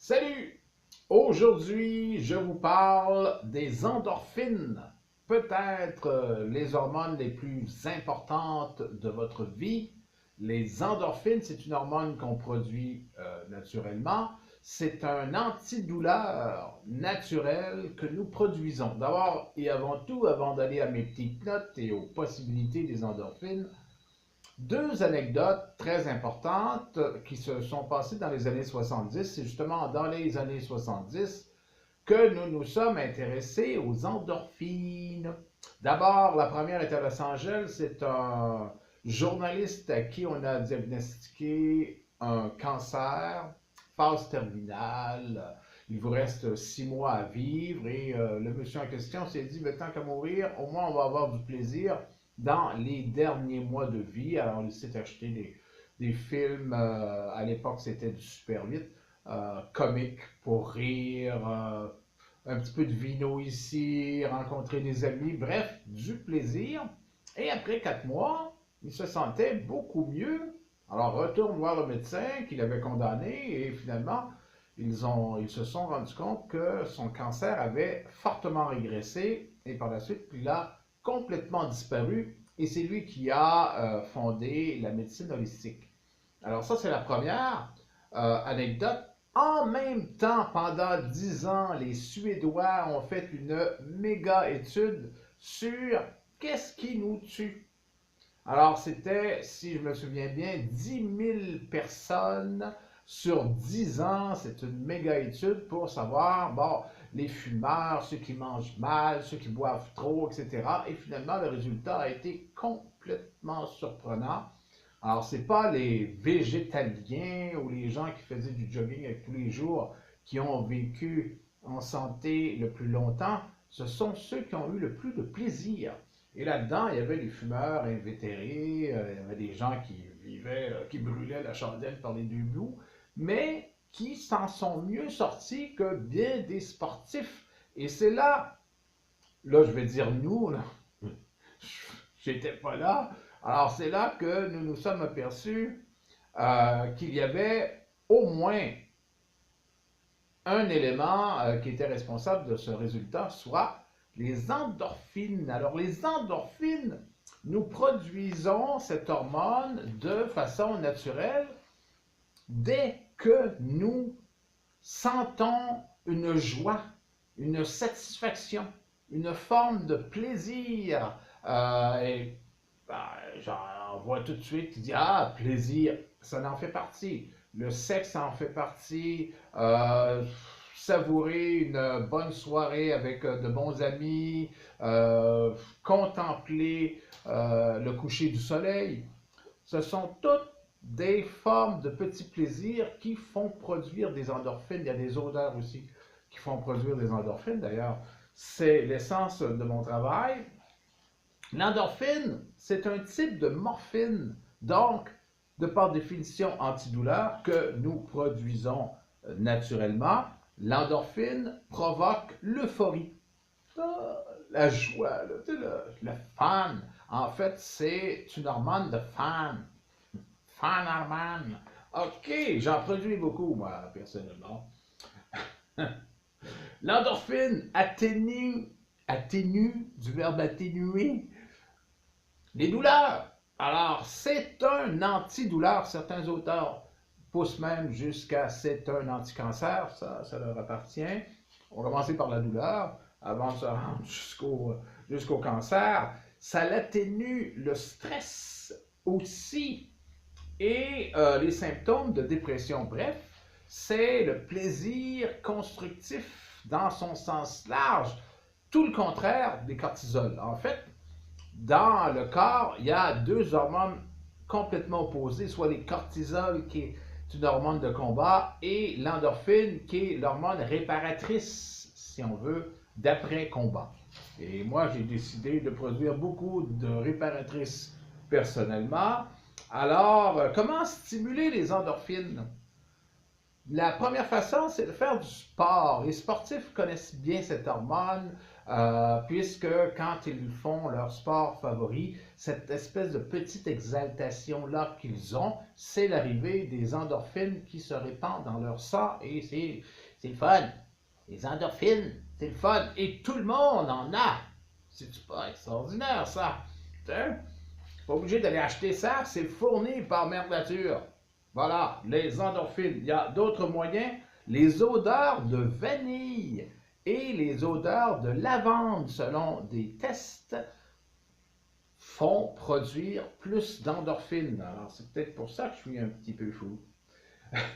Salut! Aujourd'hui, je vous parle des endorphines, peut-être les hormones les plus importantes de votre vie. Les endorphines, c'est une hormone qu'on produit naturellement. C'est un antidouleur naturel que nous produisons. D'abord et avant tout, avant d'aller à mes petites notes et aux possibilités des endorphines, deux anecdotes très importantes qui se sont passées dans les années 70. C'est justement dans les années 70 que nous nous sommes intéressés aux endorphines. D'abord, la première est à Los Angeles. C'est un journaliste à qui on a diagnostiqué un cancer, phase terminale. Il vous reste 6 mois à vivre et le monsieur en question s'est dit, mais tant qu'à mourir, au moins on va avoir du plaisir dans les derniers mois de vie. Alors, il s'est acheté des films, à l'époque c'était du Super 8, comique pour rire, un petit peu de vino ici, rencontrer des amis, bref, du plaisir. Et après 4 mois, il se sentait beaucoup mieux. Alors, retourne voir le médecin qui l'avait condamné et finalement, ils se sont rendus compte que son cancer avait fortement régressé et par la suite, il a complètement disparu et c'est lui qui a fondé la médecine holistique. Alors ça, c'est la première anecdote. En même temps, pendant 10 ans, les Suédois ont fait une méga étude sur qu'est-ce qui nous tue. Alors, c'était, si je me souviens bien, 10 000 personnes sur 10 ans. C'est une méga étude pour savoir, bon, les fumeurs, ceux qui mangent mal, ceux qui boivent trop, etc. Et finalement, le résultat a été complètement surprenant. Alors, ce n'est pas les végétaliens ou les gens qui faisaient du jogging avec tous les jours qui ont vécu en santé le plus longtemps, ce sont ceux qui ont eu le plus de plaisir. Et là-dedans, il y avait les fumeurs invétérés, il y avait des gens qui vivaient, qui brûlaient la chandelle par les deux bouts, mais qui s'en sont mieux sortis que bien des sportifs. Et c'est là, je vais dire nous, là, j'étais pas là. Alors c'est là que nous nous sommes aperçus qu'il y avait au moins un élément qui était responsable de ce résultat, soit les endorphines. Alors les endorphines, nous produisons cette hormone de façon naturelle dès que nous sentons une joie, une satisfaction, une forme de plaisir. Et j'en vois tout de suite qui dit, ah, plaisir, ça en fait partie. Le sexe en fait partie. Savourer une bonne soirée avec de bons amis. Contempler le coucher du soleil. Ce sont toutes des formes de petits plaisirs qui font produire des endorphines. Il y a des odeurs aussi qui font produire des endorphines. D'ailleurs, c'est l'essence de mon travail. L'endorphine, c'est un type de morphine, donc, de par définition antidouleur, que nous produisons naturellement. L'endorphine provoque l'euphorie, la joie, le fun. En fait, c'est une hormone de fan. Fan hormone. OK, j'en produis beaucoup, moi, personnellement. L'endorphine atténue, du verbe atténuer, les douleurs. Alors, c'est un antidouleur. Certains auteurs poussent même jusqu'à c'est un anticancer. Ça leur appartient. On va commencer par la douleur avant de se rendre jusqu'au cancer. Ça l'atténue le stress aussi et les symptômes de dépression. Bref, c'est le plaisir constructif dans son sens large. Tout le contraire des cortisols. En fait, dans le corps, il y a deux hormones complètement opposées, soit les cortisol qui est une hormone de combat et l'endorphine qui est l'hormone réparatrice, si on veut, d'après-combat. Et moi, j'ai décidé de produire beaucoup de réparatrices personnellement. Alors, comment stimuler les endorphines? La première façon, c'est de faire du sport. Les sportifs connaissent bien cette hormone. puisque quand ils font leur sport favori, cette espèce de petite exaltation-là qu'ils ont, c'est l'arrivée des endorphines qui se répandent dans leur sang et c'est le fun. Les endorphines, c'est le fun et tout le monde en a. C'est pas extraordinaire ça? Hein? Pas obligé d'aller acheter ça, c'est fourni par Mère Nature. Voilà, les endorphines. Il y a d'autres moyens, les odeurs de vanille et les odeurs de lavande, selon des tests, font produire plus d'endorphines. Alors, c'est peut-être pour ça que je suis un petit peu fou.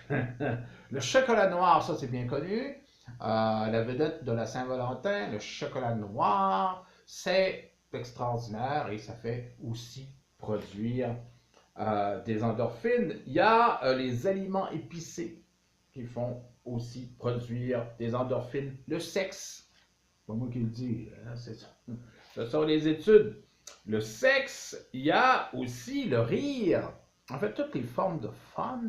Le chocolat noir, ça c'est bien connu. La vedette de la Saint-Valentin, le chocolat noir, c'est extraordinaire et ça fait aussi produire des endorphines. Il y a les aliments épicés qui font aussi produire des endorphines. Le sexe, c'est pas moi qui le dis, hein, ce sont les études. Le sexe, il y a aussi le rire. En fait, toutes les formes de fun,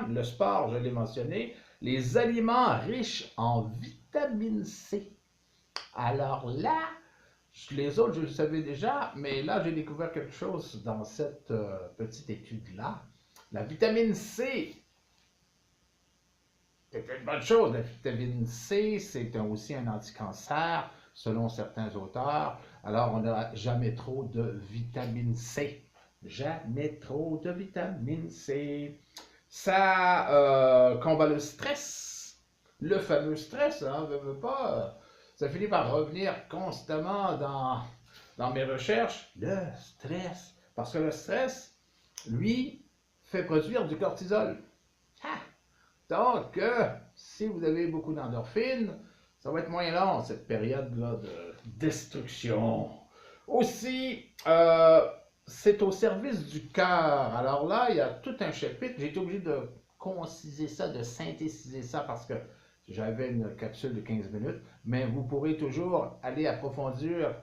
le sport, je l'ai mentionné, les aliments riches en vitamine C. Alors là, les autres, je le savais déjà, mais là, j'ai découvert quelque chose dans cette petite étude-là. La vitamine C, c'est une bonne chose. La vitamine C, c'est aussi un anticancer, selon certains auteurs. Alors, on n'a jamais trop de vitamine C. Jamais trop de vitamine C. Ça combat le stress. Le fameux stress, hein, veut pas. Ça finit par revenir constamment dans mes recherches. Le stress. Parce que le stress, lui, fait produire du cortisol. Ah! Donc, si vous avez beaucoup d'endorphines, ça va être moins long, cette période-là de destruction. Aussi, c'est au service du cœur. Alors là, il y a tout un chapitre. J'ai été obligé de conciser ça, de synthétiser ça parce que j'avais une capsule de 15 minutes. Mais vous pourrez toujours aller approfondir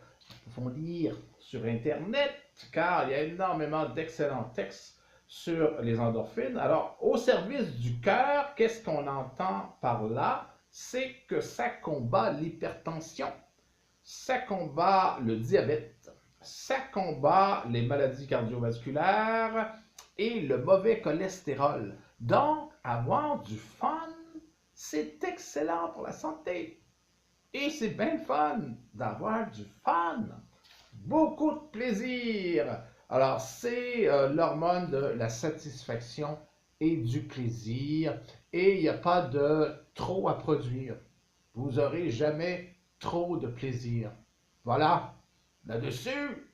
sur Internet, car il y a énormément d'excellents textes sur les endorphines. Alors, au service du cœur, qu'est-ce qu'on entend par là? C'est que ça combat l'hypertension, ça combat le diabète, ça combat les maladies cardiovasculaires et le mauvais cholestérol. Donc, avoir du fun, c'est excellent pour la santé. Et c'est bien fun d'avoir du fun. Beaucoup de plaisir. Alors, c'est l'hormone de la satisfaction et du plaisir. Et il n'y a pas de trop à produire. Vous n'aurez jamais trop de plaisir. Voilà. Là-dessus,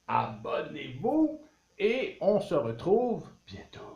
abonnez-vous et on se retrouve bientôt.